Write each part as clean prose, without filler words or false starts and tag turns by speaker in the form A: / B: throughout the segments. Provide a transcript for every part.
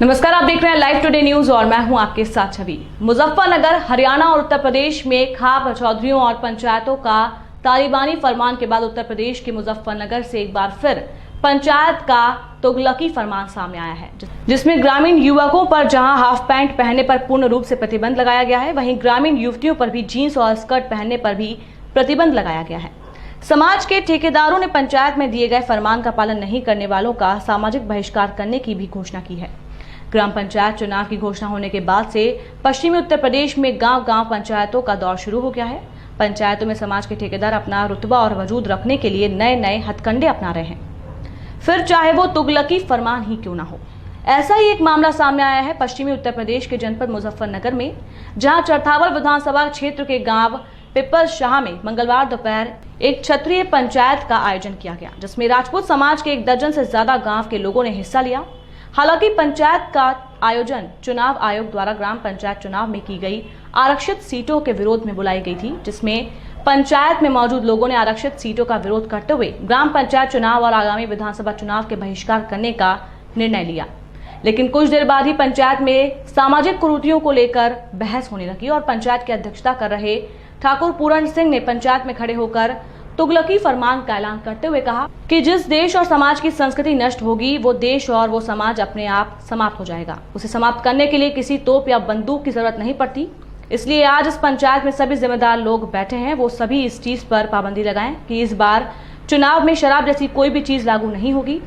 A: नमस्कार, आप देख रहे हैं लाइव टुडे न्यूज और मैं हूं आपके साथ छवि। मुजफ्फरनगर, हरियाणा और उत्तर प्रदेश में खाप चौधरियों और पंचायतों का तालिबानी फरमान के बाद उत्तर प्रदेश के मुजफ्फरनगर से एक बार फिर पंचायत का तुगलकी फरमान सामने आया है, जिसमें ग्रामीण युवकों पर जहां हाफ पैंट पहनने पर पूर्ण रूप से प्रतिबंध लगाया गया है, वहीं ग्रामीण युवतियों पर भी जींस और स्कर्ट पहनने पर भी प्रतिबंध लगाया गया है। समाज के ठेकेदारों ने पंचायत में दिए गए फरमान का पालन नहीं करने वालों का सामाजिक बहिष्कार करने की भी घोषणा की है। ग्राम पंचायत चुनाव की घोषणा होने के बाद से पश्चिमी उत्तर प्रदेश में गांव-गांव पंचायतों का दौर शुरू हो गया है। पंचायतों में समाज के ठेकेदार अपना रुतबा और वजूद रखने के लिए नए नए हथकंडे अपना रहे हैं, फिर चाहे वो तुगलकी फरमान ही क्यों ना हो। ऐसा ही एक मामला सामने आया है पश्चिमी उत्तर प्रदेश के जनपद मुजफ्फरनगर में, जहां चरथावल विधानसभा क्षेत्र के गांव पिपल्स शाह में मंगलवार दोपहर एक क्षत्रिय पंचायत का आयोजन किया गया, जिसमें राजपूत समाज के 1 दर्जन से ज्यादा गांव के लोगों ने हिस्सा लिया। हालांकि पंचायत का आयोजन चुनाव आयोग द्वारा ग्राम पंचायत चुनाव में की गई आरक्षित सीटों के विरोध में बुलाई गई थी, जिसमें पंचायत में मौजूद लोगों ने आरक्षित सीटों का विरोध करते हुए ग्राम पंचायत चुनाव और आगामी विधानसभा चुनाव के बहिष्कार करने का निर्णय लिया। लेकिन कुछ देर बाद ही पंचायत में सामाजिक कुरीतियों को लेकर बहस होने लगी और पंचायत की अध्यक्षता कर रहे ठाकुर पूरण सिंह ने पंचायत में खड़े होकर तुगलकी फरमान का ऐलान करते हुए कहा कि जिस देश और समाज की संस्कृति नष्ट होगी, वो देश और वो समाज अपने आप समाप्त हो जाएगा। उसे समाप्त करने के लिए किसी तोप या बंदूक की जरूरत नहीं पड़ती। इसलिए आज इस पंचायत में सभी जिम्मेदार लोग बैठे हैं, वो सभी इस चीज पर पाबंदी लगाएं कि इस बार चुनाव में शराब जैसी कोई भी चीज लागू नहीं होगी।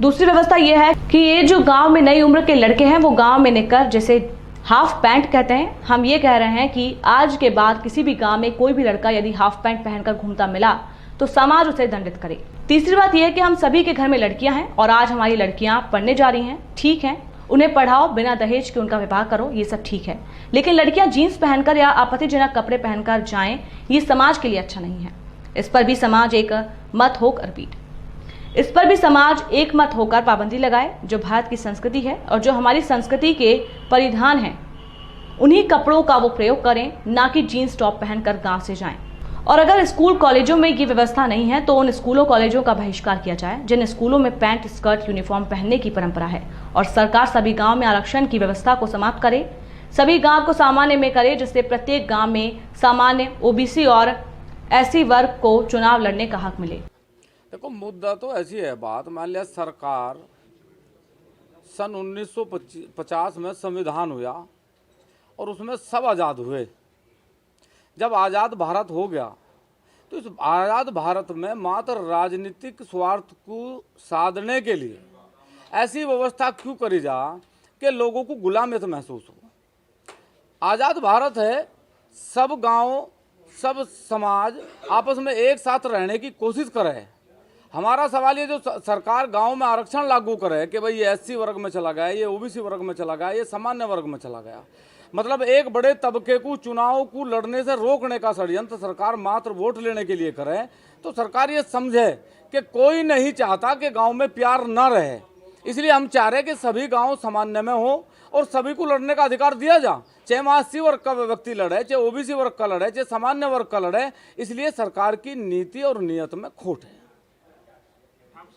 A: दूसरी व्यवस्था यह है कि ये जो गाँव में नई उम्र के लड़के हैं, वो गाँव में निकर, जैसे हाफ पैंट कहते हैं, हम ये कह रहे हैं कि आज के बाद किसी भी गांव में कोई भी लड़का यदि हाफ पैंट पहनकर घूमता मिला तो समाज उसे दंडित करे। तीसरी बात यह है कि हम सभी के घर में लड़कियां हैं और आज हमारी लड़कियां पढ़ने जा रही हैं, ठीक है, उन्हें पढ़ाओ, बिना दहेज के उनका विवाह करो, ये सब ठीक है, लेकिन लड़कियां जीन्स पहनकर या आपत्तिजनक कपड़े पहनकर जाएं, ये समाज के लिए अच्छा नहीं है। इस पर भी समाज एक मत होकर पाबंदी लगाए। जो भारत की संस्कृति है और जो हमारी संस्कृति के परिधान हैं, उन्हीं कपड़ों का वो प्रयोग करें, ना कि जीन्स टॉप पहनकर गांव से जाएं। और अगर स्कूल कॉलेजों में ये व्यवस्था नहीं है तो उन स्कूलों कॉलेजों का बहिष्कार किया जाए जिन स्कूलों में पैंट स्कर्ट यूनिफॉर्म पहनने की परंपरा है। और सरकार सभी गाँव में आरक्षण की व्यवस्था को समाप्त करे, सभी गाँव को सामान्य में करे, जिससे प्रत्येक गाँव में सामान्य, ओबीसी और एससी वर्ग को चुनाव लड़ने का हक मिले।
B: देखो, मुद्दा तो ऐसी है बात, मान लिया सरकार सन 1950 में संविधान हुआ और उसमें सब आज़ाद हुए। जब आज़ाद भारत हो गया तो इस आज़ाद भारत में मात्र राजनीतिक स्वार्थ को साधने के लिए ऐसी व्यवस्था क्यों करी जा कि लोगों को गुलामियत महसूस हो। आज़ाद भारत है, सब गांव, सब समाज आपस में एक साथ रहने की कोशिश करे। हमारा सवाल ये, जो सरकार गांव में आरक्षण लागू करे कि भाई ये एससी वर्ग में चला गया, ये ओबीसी वर्ग में चला गया, ये सामान्य वर्ग में चला गया, मतलब एक बड़े तबके को चुनाव को लड़ने से रोकने का षड्यंत्र सरकार मात्र वोट लेने के लिए करे, तो सरकार ये समझे कि कोई नहीं चाहता कि गांव में प्यार न रहे। इसलिए हम चाह रहे कि सभी गांव सामान्य में हो और सभी को लड़ने का अधिकार दिया जा, चाहे वहाँ एससी वर्ग का व्यक्ति लड़े, चाहे ओबीसी वर्ग का लड़े, चाहे सामान्य वर्ग का लड़े। इसलिए सरकार की नीति और नियत में खोट है।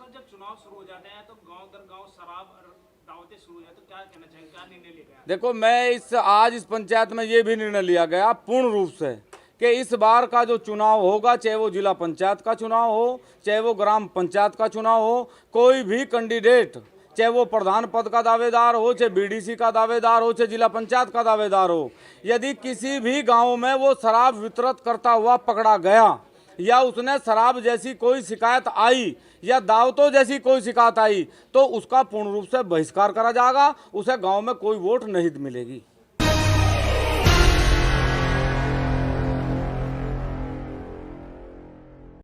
C: जब चुनाव शुरू हो जाते हैं तो गांव दर गांव शराब और दावतें शुरू हो जाए, तो क्या कहना चाहिए, क्या निर्णय लिया गया?
B: देखो, मैं आज इस पंचायत में ये भी निर्णय लिया गया पूर्ण रूप से कि इस बार का जो चुनाव होगा, चाहे वो जिला पंचायत का चुनाव हो, चाहे वो ग्राम पंचायत का चुनाव हो, कोई भी कैंडिडेट, चाहे वो प्रधान पद का दावेदार हो, चाहे बीडीसी का दावेदार हो, चाहे जिला पंचायत का दावेदार हो, यदि किसी भी गाँव में वो शराब वितरित करता हुआ पकड़ा गया या उसने शराब जैसी कोई शिकायत आई या दावतों जैसी कोई शिकायत आई, तो उसका पूर्ण रूप से बहिष्कार करा जाएगा, उसे गांव में कोई वोट नहीं मिलेगी।